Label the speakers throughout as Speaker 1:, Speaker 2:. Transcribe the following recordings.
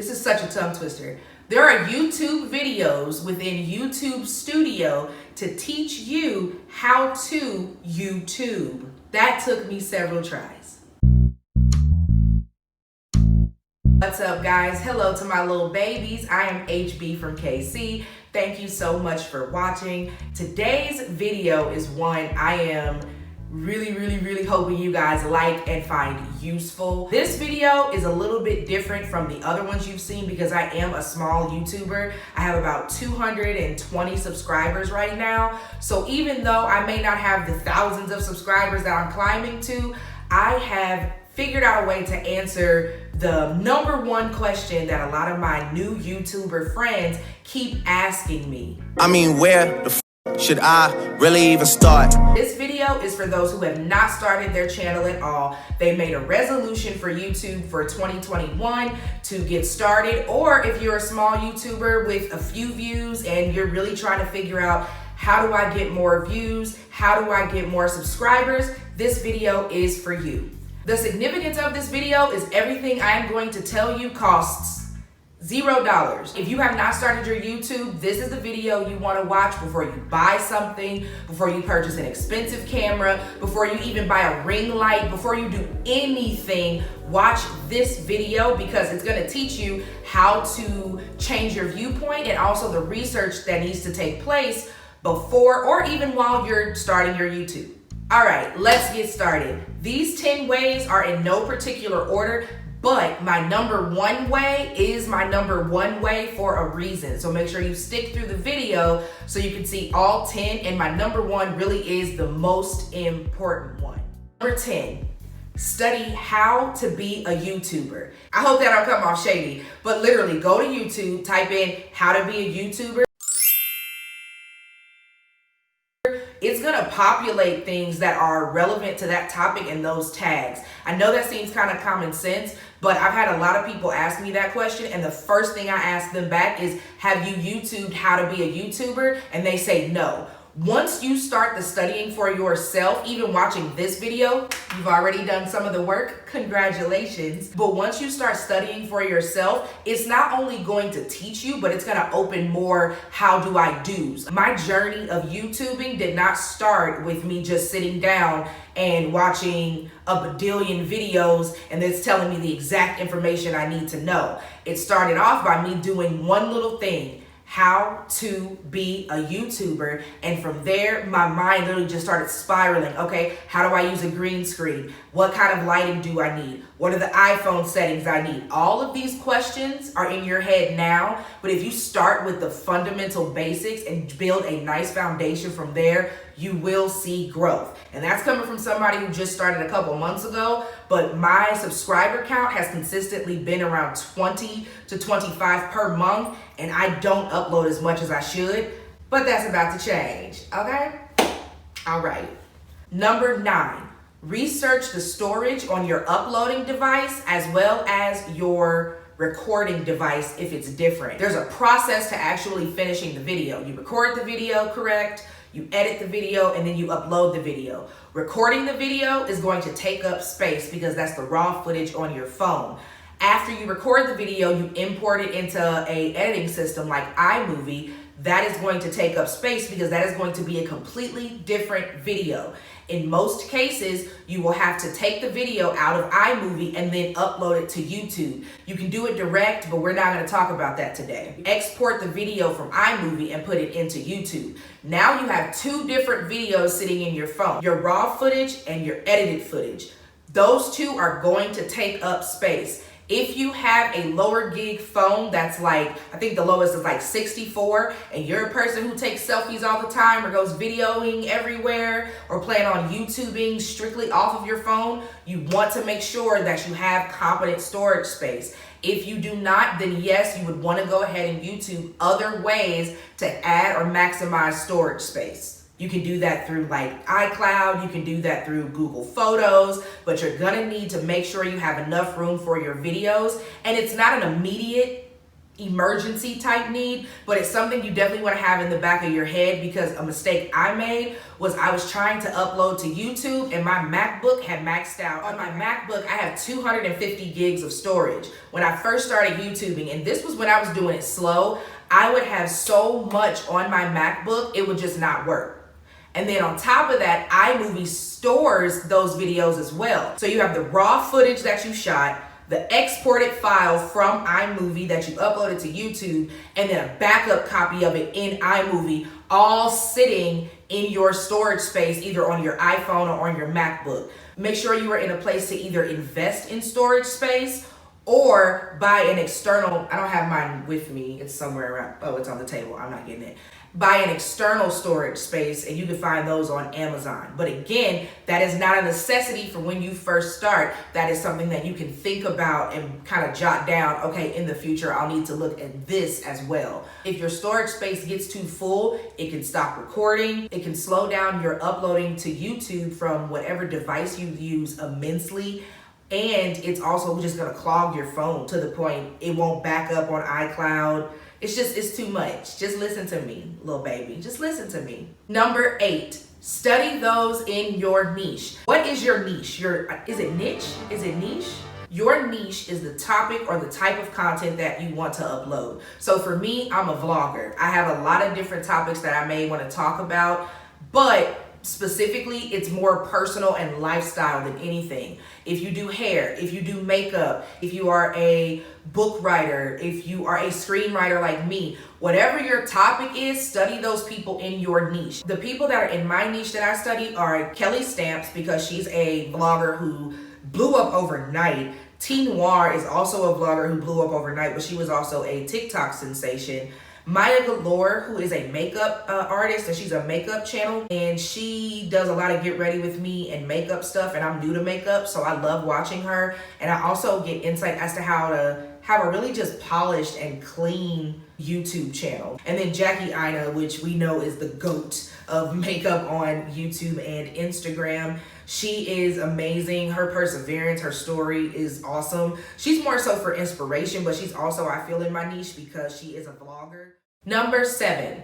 Speaker 1: This is such a tongue twister. There are YouTube videos within YouTube Studio to teach you how to YouTube. That took me several tries. What's up, guys? Hello to my little babies. I am HB from KC. Thank you so much for watching. Today's video is one I am really hoping you guys like and find useful. This video is a little bit different from the other ones you've seen because I am a small YouTuber. I have about 220 subscribers right now. So even though I may not have the thousands of subscribers that I'm climbing to, I have figured out a way to answer the number one question that a lot of my new YouTuber friends keep asking me.
Speaker 2: I mean, where the should I really even start?
Speaker 1: This video is for those who have not started their channel at all. They made a resolution for YouTube for 2021 to get started, or if you're a small YouTuber with a few views and you're really trying to figure out how do I get more views, how do I get more subscribers, this video is for you. The significance of this video is everything I am going to tell you costs $0. If you have not started your YouTube, this is the video you want to watch before you buy something, before you purchase an expensive camera, before you even buy a ring light, before you do anything. Watch this video because it's going to teach you how to change your viewpoint and also the research that needs to take place before or even while you're starting your YouTube. All right, let's get started. These 10 ways are in no particular order, but my number one way is my number one way for a reason. So make sure you stick through the video so you can see all 10, and my number one really is the most important one. Number 10, study how to be a YouTuber. I hope that don't come off shady, but literally go to YouTube, type in how to be a YouTuber. It's gonna populate things that are relevant to that topic and those tags. I know that seems kind of common sense, but I've had a lot of people ask me that question, and the first thing I ask them back is, have you YouTubed how to be a YouTuber? And they say no. Once you start the studying for yourself, even watching this video, you've already done some of the work, congratulations. But once you start studying for yourself, it's not only going to teach you, but it's gonna open more how do I do's. My journey of YouTubing did not start with me just sitting down and watching a badillion videos and it's telling me the exact information I need to know. It started off by me doing one little thing: how to be a YouTuber. And from there, my mind literally just started spiraling. Okay, how do I use a green screen? What kind of lighting do I need? What are the iPhone settings I need? All of these questions are in your head now, but if you start with the fundamental basics and build a nice foundation from there, you will see growth. And that's coming from somebody who just started a couple months ago, but my subscriber count has consistently been around 20 to 25 per month, and I don't upload as much as I should, but that's about to change, okay? All right. Number 9, research the storage on your uploading device as well as your recording device if it's different. There's a process to actually finishing the video. You record the video, correct? You edit the video, and then you upload the video. Recording the video is going to take up space because that's the raw footage on your phone. After you record the video, you import it into a editing system like iMovie. That is going to take up space because that is going to be a completely different video. In most cases, you will have to take the video out of iMovie and then upload it to YouTube. You can do it direct, but we're not going to talk about that today. Export the video from iMovie and put it into YouTube. Now you have two different videos sitting in your phone, your raw footage and your edited footage. Those two are going to take up space. If you have a lower gig phone that's like, I think the lowest is like 64, and you're a person who takes selfies all the time or goes videoing everywhere or plan on YouTubing strictly off of your phone, you want to make sure that you have competent storage space. If you do not, then yes, you would want to go ahead and YouTube other ways to add or maximize storage space. You can do that through like iCloud, you can do that through Google Photos, but you're gonna need to make sure you have enough room for your videos. And it's not an immediate emergency type need, but it's something you definitely want to have in the back of your head, because a mistake I made was I was trying to upload to YouTube and my MacBook had maxed out. On my MacBook, I have 250 gigs of storage. When I first started YouTubing, and this was when I was doing it slow, I would have so much on my MacBook, it would just not work. And then on top of that, iMovie stores those videos as well. So you have the raw footage that you shot, the exported file from iMovie that you uploaded to YouTube, and then a backup copy of it in iMovie, all sitting in your storage space, either on your iPhone or on your MacBook. Make sure you are in a place to either invest in storage space or buy an external. I don't have mine with me. It's somewhere around. Oh, it's on the table. I'm not getting it. Buy an external storage space, and you can find those on Amazon. But again, that is not a necessity for when you first start. That is something that you can think about and kind of jot down. Okay, in the future, I'll need to look at this as well. If your storage space gets too full, it can stop recording. It can slow down your uploading to YouTube from whatever device you use immensely. And it's also just gonna clog your phone to the point it won't back up on iCloud. It's too much. Just listen to me, little baby. Just listen to me. Number 8, study those in your niche. What is your niche? Is it niche? Is it niche? Your niche is the topic or the type of content that you want to upload. So for me, I'm a vlogger. I have a lot of different topics that I may want to talk about, but specifically, it's more personal and lifestyle than anything. If you do hair, if you do makeup, if you are a book writer, if you are a screenwriter like me, whatever your topic is, study those people in your niche. The people that are in my niche that I study are Kelly Stamps, because she's a vlogger who blew up overnight. T Noir is also a vlogger who blew up overnight, but she was also a TikTok sensation. Maya Galore, who is a makeup artist, and she's a makeup channel, and she does a lot of get ready with me and makeup stuff, and I'm new to makeup, so I love watching her. And I also get insight as to how to have a really just polished and clean YouTube channel. And then Jackie Ina, which we know is the GOAT of makeup on YouTube and Instagram. She is amazing. Her perseverance, her story is awesome. She's more so for inspiration, but she's also, I feel, in my niche because she is a vlogger. Number 7,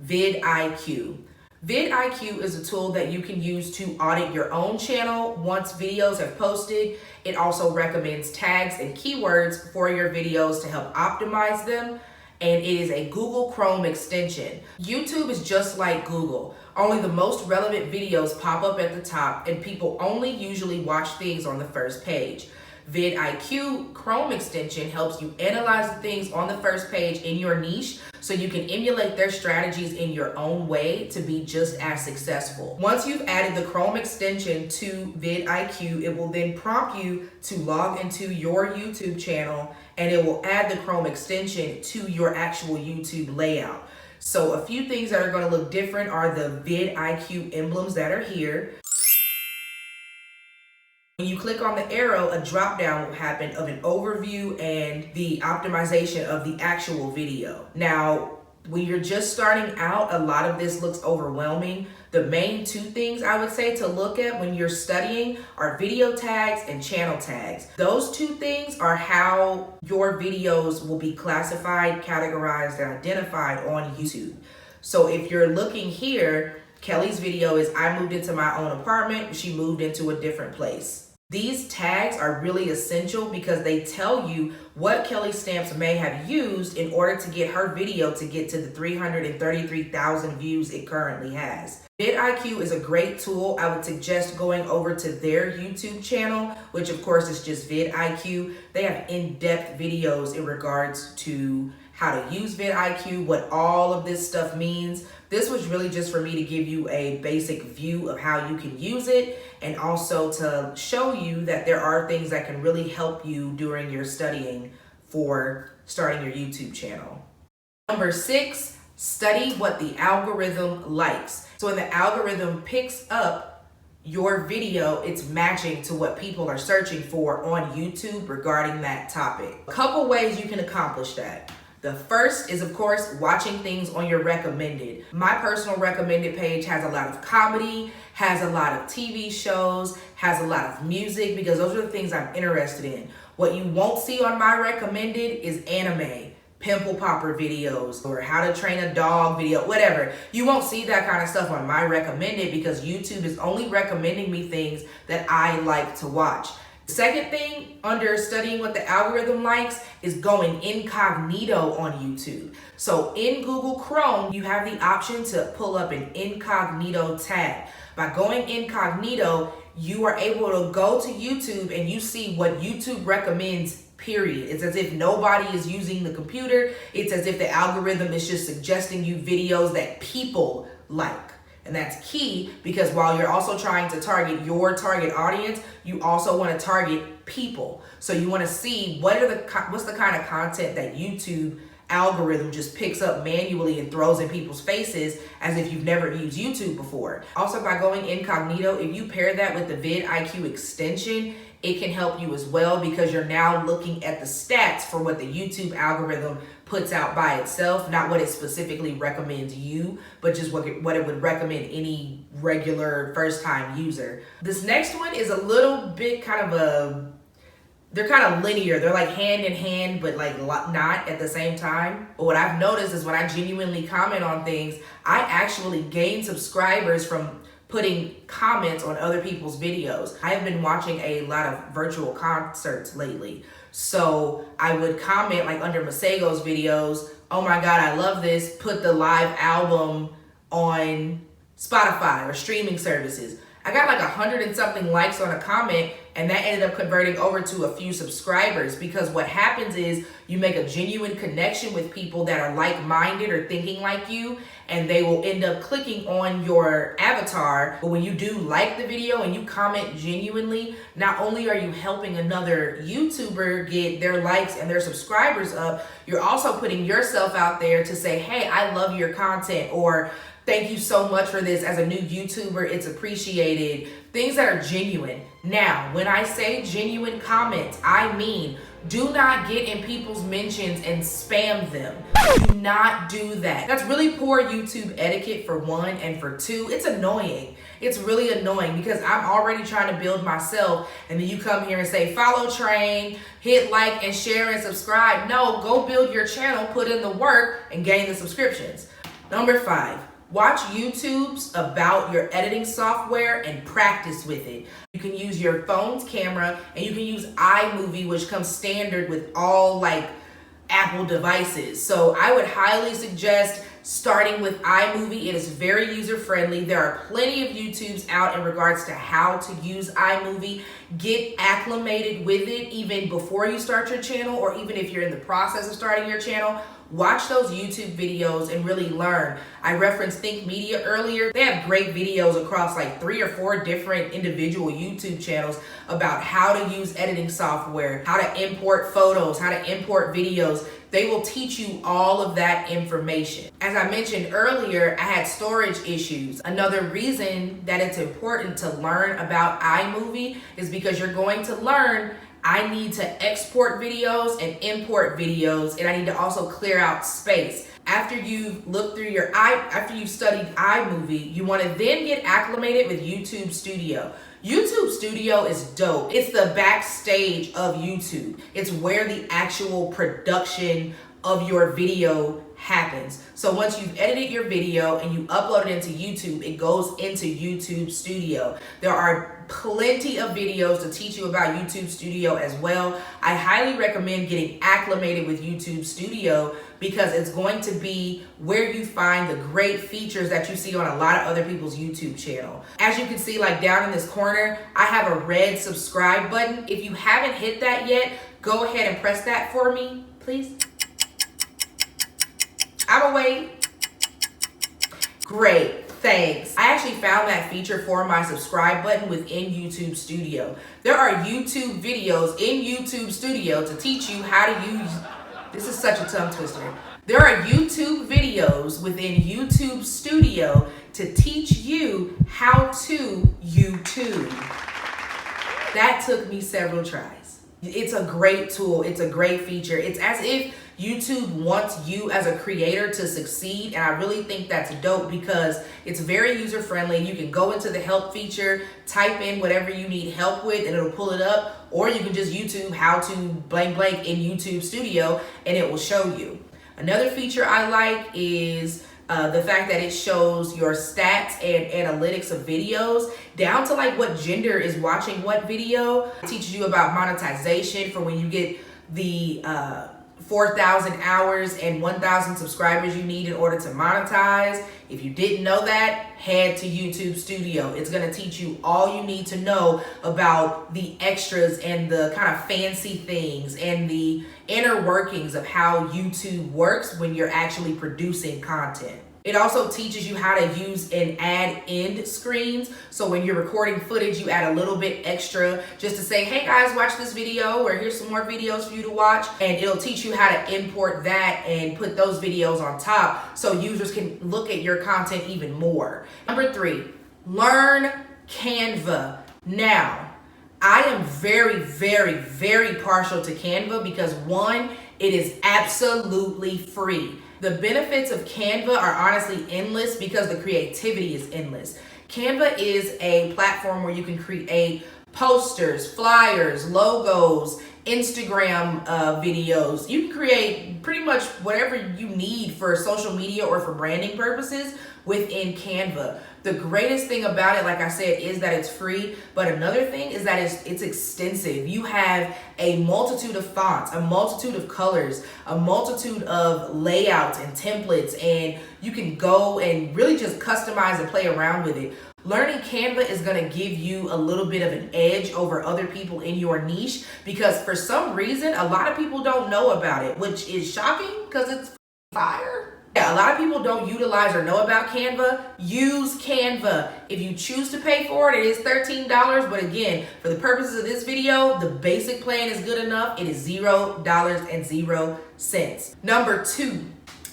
Speaker 1: vidIQ. vidIQ is a tool that you can use to audit your own channel once videos have posted. It also recommends tags and keywords for your videos to help optimize them. And it is a Google Chrome extension. YouTube is just like Google, only the most relevant videos pop up at the top, and people only usually watch things on the first page. vidIQ Chrome extension helps you analyze the things on the first page in your niche so you can emulate their strategies in your own way to be just as successful. Once you've added the Chrome extension to vidIQ, it will then prompt you to log into your YouTube channel, and it will add the Chrome extension to your actual YouTube layout. So a few things that are going to look different are the vidIQ emblems that are here. When you click on the arrow, a drop down will happen of an overview and the optimization of the actual video. Now, when you're just starting out, a lot of this looks overwhelming. The main 2 things I would say to look at when you're studying are video tags and channel tags. Those 2 things are how your videos will be classified, categorized, and identified on YouTube. So if you're looking here, Kelly's video is I moved into my own apartment, she moved into a different place. These tags are really essential because they tell you what Kelly Stamps may have used in order to get her video to get to the 333,000 views it currently has. vidIQ is a great tool. I would suggest going over to their YouTube channel, which of course is just vidIQ. They have in-depth videos in regards to how to use vidIQ, what all of this stuff means. This was really just for me to give you a basic view of how you can use it, and also to show you that there are things that can really help you during your studying for starting your YouTube channel. Number 6, study what the algorithm likes. So when the algorithm picks up your video, it's matching to what people are searching for on YouTube regarding that topic. A couple ways you can accomplish that. The first is, of course, watching things on your recommended. My personal recommended page has a lot of comedy, has a lot of TV shows, has a lot of music, because those are the things I'm interested in. What you won't see on my recommended is anime, pimple popper videos or how to train a dog video, whatever. You won't see that kind of stuff on my recommended because YouTube is only recommending me things that I like to watch. The second thing under studying what the algorithm likes is going incognito on YouTube. So in Google Chrome, you have the option to pull up an incognito tab. By going incognito, you are able to go to YouTube and you see what YouTube recommends, period. It's as if nobody is using the computer. It's as if the algorithm is just suggesting you videos that people like. And that's key because while you're also trying to target your target audience, you also want to target people. So you want to see what's the kind of content that YouTube algorithm just picks up manually and throws in people's faces as if you've never used YouTube before. Also, by going incognito, if you pair that with the vidIQ extension, it can help you as well because you're now looking at the stats for what the YouTube algorithm puts out by itself, not what it specifically recommends you, but just what it would recommend any regular first-time user. This next one is a little bit they're kind of linear. They're like hand in hand, but like not at the same time. But what I've noticed is when I genuinely comment on things, I actually gain subscribers from putting comments on other people's videos. I have been watching a lot of virtual concerts lately. So I would comment like under Masego's videos, oh my God, I love this. Put the live album on Spotify or streaming services. I got like 100 and something likes on a comment, and that ended up converting over to a few subscribers because what happens is you make a genuine connection with people that are like-minded or thinking like you, and they will end up clicking on your avatar. But when you do like the video and you comment genuinely, not only are you helping another YouTuber get their likes and their subscribers up, you're also putting yourself out there to say, hey, I love your content, or thank you so much for this. As a new YouTuber, it's appreciated. Things that are genuine. Now, when I say genuine comments, I mean, do not get in people's mentions and spam them. Do not do that. That's really poor YouTube etiquette for one, and for two, it's annoying. It's really annoying because I'm already trying to build myself, and then you come here and say, follow train, hit like and share and subscribe. No, go build your channel, put in the work, and gain the subscriptions. Number 5. Watch YouTubes about your editing software and practice with it. You can use your phone's camera and you can use iMovie, which comes standard with all like Apple devices. So I would highly suggest starting with iMovie. It is very user-friendly. There are plenty of YouTubes out in regards to how to use iMovie. Get acclimated with it even before you start your channel, or even if you're in the process of starting your channel. Watch those YouTube videos and really learn. I referenced Think Media earlier. They have great videos across like 3 or 4 different individual YouTube channels about how to use editing software, how to import photos, how to import videos. They will teach you all of that information. As I mentioned earlier, I had storage issues. Another reason that it's important to learn about iMovie is because you're going to learn I need to export videos and import videos, and I need to also clear out space. After you've looked through after you've studied iMovie, you want to then get acclimated with YouTube Studio. YouTube Studio is dope. It's the backstage of YouTube. It's where the actual production of your video happens. So once you've edited your video and you upload it into YouTube, it goes into YouTube Studio. There are plenty of videos to teach you about YouTube Studio as well. I highly recommend getting acclimated with YouTube Studio because it's going to be where you find the great features that you see on a lot of other people's YouTube channel. As you can see, like down in this corner, I have a red subscribe button. If you haven't hit that yet, go ahead and press that for me, please. I'ma wait. Great, thanks. I actually found that feature for my subscribe button within YouTube Studio. There are YouTube videos in YouTube Studio to teach you how to use, this is such a tongue twister. There are YouTube videos within YouTube Studio to teach you how to YouTube. That took me several tries. It's a great tool. It's a great feature. It's as if YouTube wants you as a creator to succeed, and I really think that's dope because it's very user-friendly. You can go into the help feature, type in whatever you need help with, and it'll pull it up, or you can just YouTube how to blank blank in YouTube Studio, and it will show you. Another feature I like is the fact that it shows your stats and analytics of videos down to like what gender is watching what video. It teaches you about monetization for when you get the 4,000 hours and 1,000 subscribers you need in order to monetize. If you didn't know that, head to YouTube Studio. It's going to teach you all you need to know about the extras and the kind of fancy things and the inner workings of how YouTube works when you're actually producing content. It also teaches you how to use and add end screens. So when you're recording footage, you add a little bit extra just to say, hey guys, watch this video, or here's some more videos for you to watch. And it'll teach you how to import that and put those videos on top so users can look at your content even more. Number 3, learn Canva. Now, I am very, very, very partial to Canva because 1, it is absolutely free. The benefits of Canva are honestly endless because the creativity is endless. Canva is a platform where you can create posters, flyers, logos, Instagram videos. You can create pretty much whatever you need for social media or for branding purposes within Canva. The greatest thing about it, like I said, is that it's free, but another thing is that it's extensive. You have a multitude of fonts, a multitude of colors, a multitude of layouts and templates, and you can go and really just customize and play around with it. Learning Canva is going to give you a little bit of an edge over other people in your niche because for some reason, a lot of people don't know about it, which is shocking because it's fire. Yeah, a lot of people don't utilize or know about Canva. Use Canva. If you choose to pay for it, it is $13. But again, for the purposes of this video, the basic plan is good enough. It is $0.00. Number 2,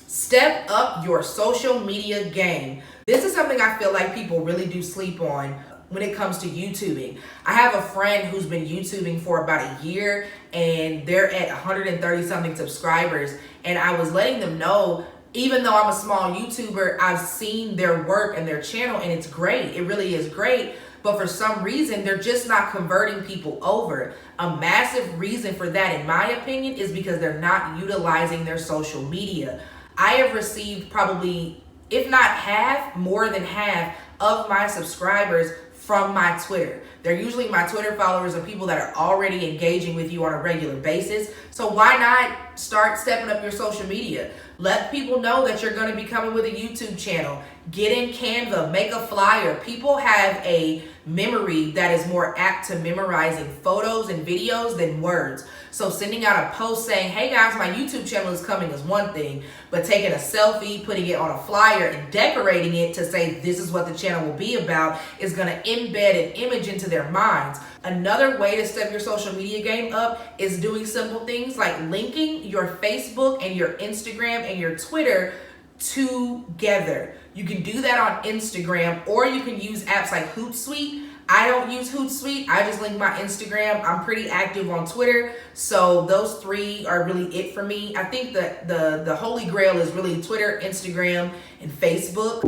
Speaker 1: step up your social media game. This is something I feel like people really do sleep on when it comes to YouTubing. I have a friend who's been YouTubing for about a year and they're at 130 something subscribers. And I was letting them know, even though I'm a small YouTuber, I've seen their work and their channel and it's great. It really is great. But for some reason, they're just not converting people over. A massive reason for that, in my opinion, is because they're not utilizing their social media. I have received probably, if not half, more than half of my subscribers from my Twitter. They're usually my Twitter followers or people that are already engaging with you on a regular basis. So why not start stepping up your social media? Let people know that you're going to be coming with a YouTube channel. Get in Canva, make a flyer. People have a memory that is more apt to memorizing photos and videos than words. So sending out a post saying, hey guys, my YouTube channel is coming is one thing, but taking a selfie, putting it on a flyer and decorating it to say this is what the channel will be about is going to embed an image into their minds. Another way to step your social media game up is doing simple things like linking your Facebook and your Instagram and your Twitter together. You can do that on Instagram, or you can use apps like Hootsuite. I don't use Hootsuite. I just link my Instagram. I'm pretty active on Twitter. So those 3 are really it for me. I think that the holy grail is really Twitter, Instagram, and Facebook.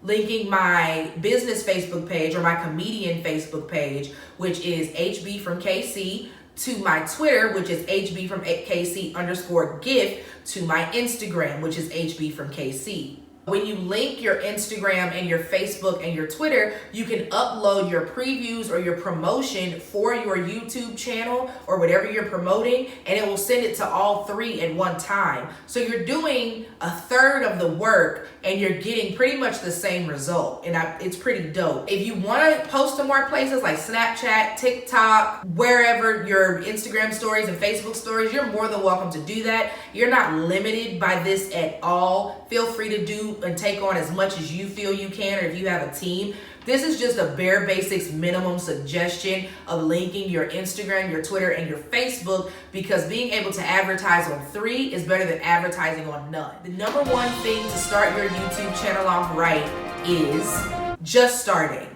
Speaker 1: Linking my business Facebook page or my comedian Facebook page, which is HB from KC, to my Twitter, which is HB from KC_GIF, to my Instagram, which is HB from KC. When you link your Instagram and your Facebook and your Twitter, you can upload your previews or your promotion for your YouTube channel or whatever you're promoting, and it will send it to all 3 at one time. So you're doing a third of the work and you're getting pretty much the same result. And it's pretty dope. If you want to post to more places like Snapchat, TikTok, wherever your Instagram stories and Facebook stories, you're more than welcome to do that. You're not limited by this at all. Feel free to do and take on as much as you feel you can, or if you have a team. This is just a bare basics minimum suggestion of linking your Instagram, your Twitter, and your Facebook, because being able to advertise on 3 is better than advertising on none. The number 1 thing to start your YouTube channel off right is just starting.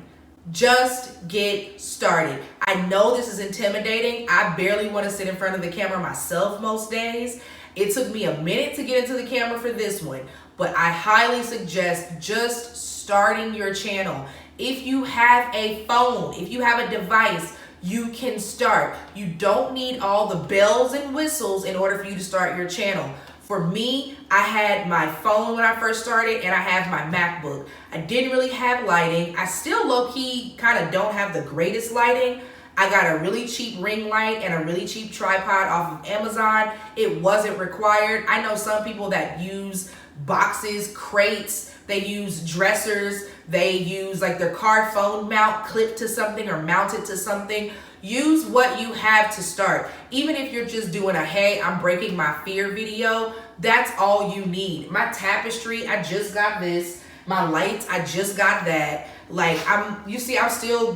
Speaker 1: Just get started. I know this is intimidating. I barely want to sit in front of the camera myself most days. It took me a minute to get into the camera for this one, but I highly suggest just starting your channel. If you have a phone, if you have a device, you can start. You don't need all the bells and whistles in order for you to start your channel. For me, I had my phone when I first started, and I have my MacBook. I didn't really have lighting. I still low-key kind of don't have the greatest lighting. I got a really cheap ring light and a really cheap tripod off of Amazon. It wasn't required. I know some people that use boxes, crates, they use dressers, they use like their car phone mount clipped to something or mounted to something. Use what you have to start. Even if you're just doing a, hey, I'm breaking my fear video, that's all you need. My tapestry, I just got this. My lights, I just got that. Like, I'm still,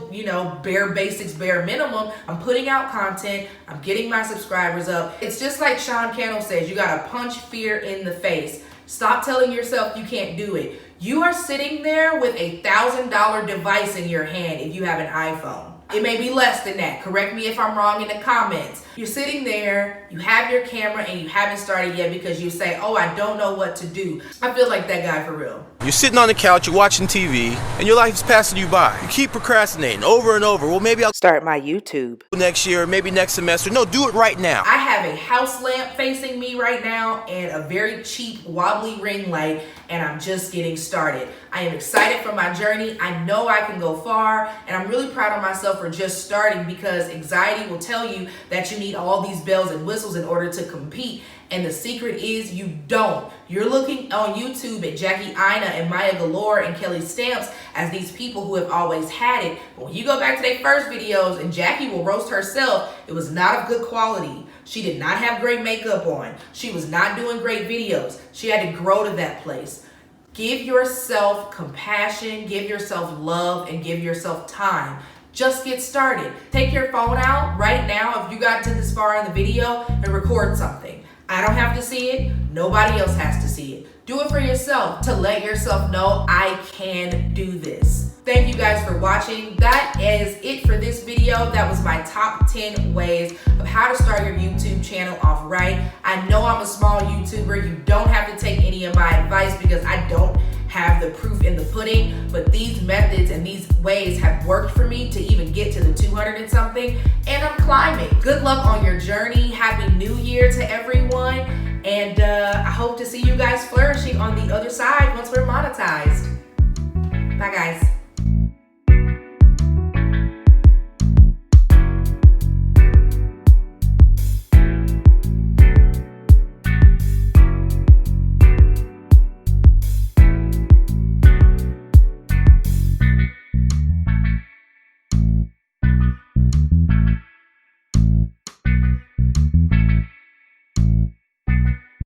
Speaker 1: bare basics, bare minimum. I'm putting out content. I'm getting my subscribers up. It's just like Sean Cannell says, you gotta punch fear in the face. Stop telling yourself you can't do it. You are sitting there with a $1,000 device in your hand if you have an iPhone. It may be less than that. Correct me if I'm wrong in the comments. You're sitting there, you have your camera, and you haven't started yet because you say, oh, I don't know what to do. I feel like that guy for real.
Speaker 2: You're sitting on the couch, you're watching TV, and your life is passing you by. You keep procrastinating over and over. Well, maybe I'll
Speaker 1: start my YouTube
Speaker 2: next year, maybe next semester. No, do it right now.
Speaker 1: I have a house lamp facing me right now and a very cheap wobbly ring light, and I'm just getting started. I am excited for my journey. I know I can go far, and I'm really proud of myself for just starting, because anxiety will tell you that you need all these bells and whistles in order to compete. And the secret is you don't. You're looking on YouTube at Jackie Ina and Maya Galore and Kelly Stamps as these people who have always had it. But when you go back to their first videos, and Jackie will roast herself, it was not of good quality. She did not have great makeup on. She was not doing great videos. She had to grow to that place. Give yourself compassion, give yourself love, and give yourself time. Just get started. Take your phone out right now if you got to this far in the video and record something. I don't have to see it. Nobody else has to see it. Do it for yourself to let yourself know I can do this. Thank you guys for watching. That is it for this video. That was my top 10 ways of how to start your YouTube channel off right. I know I'm a small YouTuber. You don't have to take any of my advice because I don't have the proof in the pudding, but these methods and these ways have worked for me to even get to the 200 and something, and I'm climbing. Good luck on your journey. Happy New Year to everyone, and I hope to see you guys flourishing on the other side once we're monetized. Bye guys.